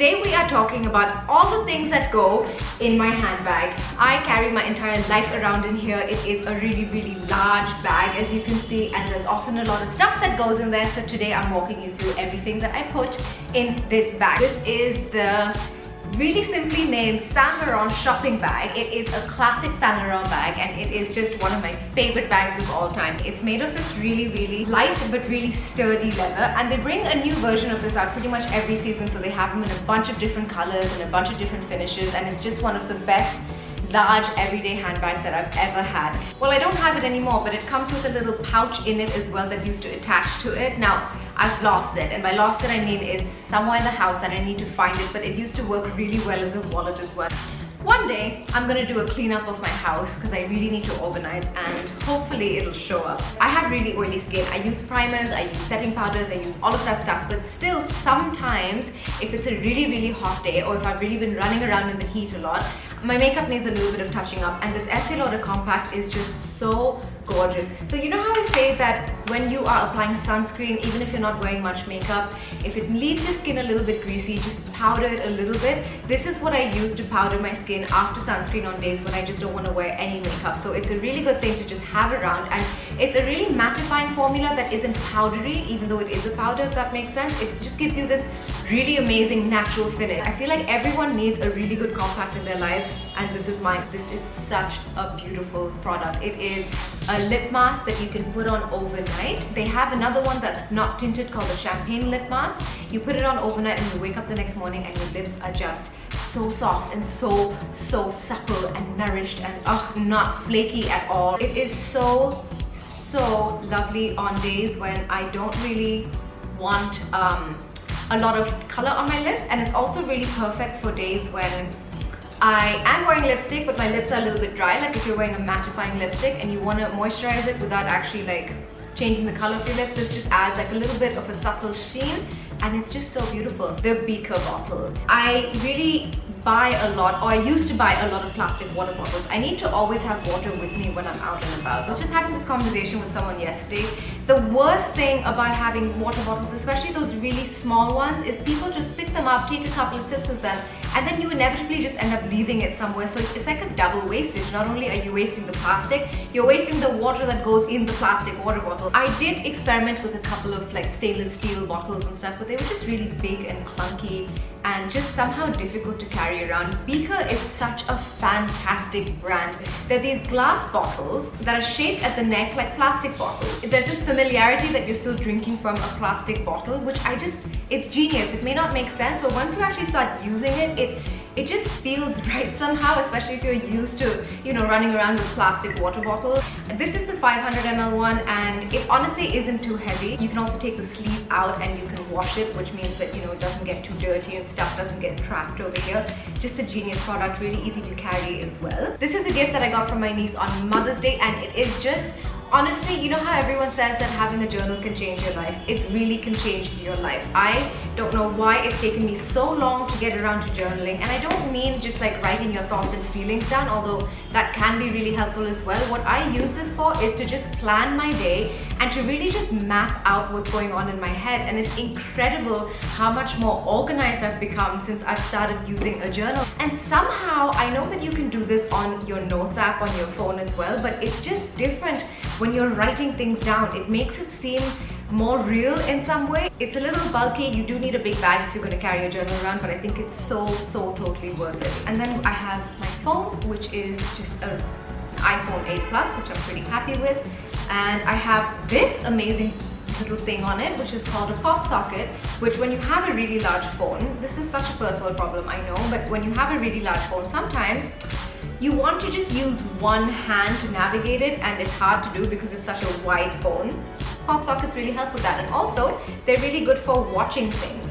today we are talking about all the things that go in my handbag. I carry my entire life around in here. It is a really large bag, as you can see, and there's often a lot of stuff that goes in there. So today I'm walking you through everything that I put in this bag. This is the really simply named Saint Laurent Shopping Bag. It is a classic Saint Laurent bag and it is just one of my favorite bags of all time. It's made of this really light but really sturdy leather, and they bring a new version of this out pretty much every season. So they have them in a bunch of different colors and a bunch of different finishes, and it's just one of the best large everyday handbags that I've ever had. Well, I don't have it anymore, but it comes with a little pouch in it as well that used to attach to it. Now I've lost it, and by lost it I mean it's somewhere in the house and I need to find it, but it used to work really well as a wallet as well. One day I'm gonna do a cleanup of my house because I really need to organize, and hopefully it'll show up. I have really oily skin. I use primers, I use setting powders, I use all of that stuff, but still sometimes if it's a really hot day, or if I've really been running around in the heat a lot, my makeup needs a little bit of touching up, and this Estee Lauder Compact is just so gorgeous. So you know how I say that when you are applying sunscreen, even if you're not wearing much makeup, if it leaves your skin a little bit greasy, just powder it a little bit. This is what I use to powder my skin after sunscreen on days when I just don't want to wear any makeup. So it's a really good thing to just have around, and it's a really mattifying formula that isn't powdery, even though it is a powder, if that makes sense. It just gives you this really amazing natural finish. I feel like everyone needs a really good compact in their lives, and this is mine. This is such a beautiful product. It is a lip mask that you can put on overnight. They have another one that's not tinted called the champagne lip mask. You put it on overnight and you wake up the next morning and your lips are just so soft and so supple and nourished and not flaky at all. It is so lovely on days when I don't really want a lot of color on my lips, and it's also really perfect for days when I am wearing lipstick but my lips are a little bit dry, like if you're wearing a mattifying lipstick and you want to moisturize it without actually like changing the color of your lips. This just adds like a little bit of a subtle sheen, and it's just so beautiful. The beaker bottle. I really buy a lot, or I used to buy a lot of plastic water bottles. I need to always have water with me when I'm out and about. I was just having this conversation with someone yesterday. The worst thing about having water bottles, especially those really small ones, is people just pick them up, take a couple of sips of them, and then you inevitably just end up leaving it somewhere. So it's like a double wastage. Not only are you wasting the plastic, you're wasting the water that goes in the plastic water bottle. I did experiment with a couple of like stainless steel bottles and stuff, but they were just really big and clunky and just somehow difficult to carry around. Beaker is such a fantastic brand. They're these glass bottles that are shaped at the neck like plastic bottles. There's this familiarity that you're still drinking from a plastic bottle, which it's genius. It may not make sense, but once you actually start using it, it just feels right somehow, especially if you're used to, you know, running around with plastic water bottles. This is the 500 ml one, and it honestly isn't too heavy. You can also take the sleeve out and you can wash it, which means that, you know, it doesn't get too dirty and stuff doesn't get trapped over here. Just a genius product, really easy to carry as well. This is a gift that I got from my niece on Mother's Day, and it is just, honestly, you know how everyone says that having a journal can change your life? It really can change your life. I don't know why it's taken me so long to get around to journaling, and I don't mean just like writing your thoughts and feelings down, although that can be really helpful as well. What I use this for is to just plan my day and to really just map out what's going on in my head, and it's incredible how much more organized I've become since I've started using a journal. And somehow, I know that you can do this on your notes app on your phone as well, but it's just different when you're writing things down. It makes it seem more real in some way. It's a little bulky. You do need a big bag if you're going to carry a journal around, but I think it's so totally worth it. And then I have my phone, which is just an iPhone 8 Plus, which I'm pretty happy with. And I have this amazing little thing on it, which is called a pop socket, which when you have a really large phone, this is such a personal problem, I know, but when you have a really large phone, sometimes you want to just use one hand to navigate it, and it's hard to do because it's such a wide phone. Pop sockets really help with that, and also they're really good for watching things.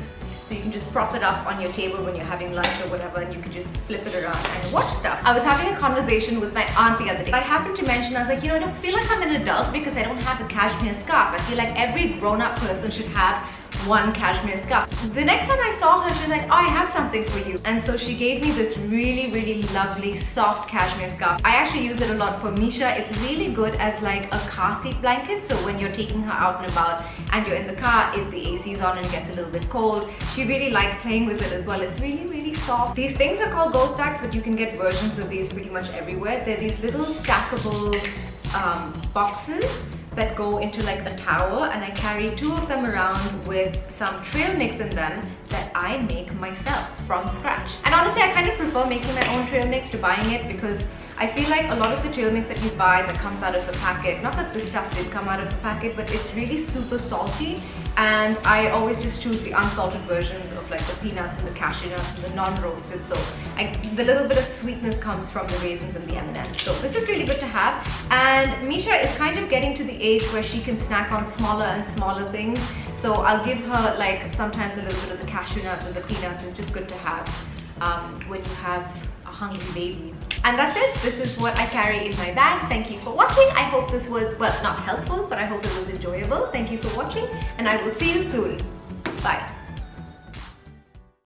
So you can just prop it up on your table when you're having lunch or whatever, and you can just flip it around and watch stuff. I was having a conversation with my aunt the other day. I happened to mention, I was like, you know, I don't feel like I'm an adult because I don't have a cashmere scarf. I feel like every grown-up person should have one cashmere scarf. The next time I saw her, she was like, oh, I have something for you. And so she gave me this really lovely soft cashmere scarf. I actually use it a lot for Misha. It's really good as like a car seat blanket. So when you're taking her out and about and you're in the car, if the AC is on and it gets a little bit cold, she really likes playing with it as well. It's really soft. These things are called gold stacks, but you can get versions of these pretty much everywhere. They're these little stackable boxes that go into like a tower, and I carry 2 of them around with some trail mix in them that I make myself from scratch. And honestly, I kind of prefer making my own trail mix to buying it, because I feel like a lot of the trail mix that you buy that comes out of the packet, not that this stuff did come out of the packet, but it's really super salty, and I always just choose the unsalted versions of like the peanuts and the cashew nuts and the non-roasted, so the little bit of sweetness comes from the raisins and the M&Ms. So this is really good to have, and Misha is kind of getting to the age where she can snack on smaller and smaller things, so I'll give her like sometimes a little bit of the cashew nuts and the peanuts. It's just good to have when you have a hungry baby. And that's it. This is what I carry in my bag. Thank you for watching. I hope this was, well, not helpful, but I hope it was enjoyable. Thank you for watching, and I will see you soon.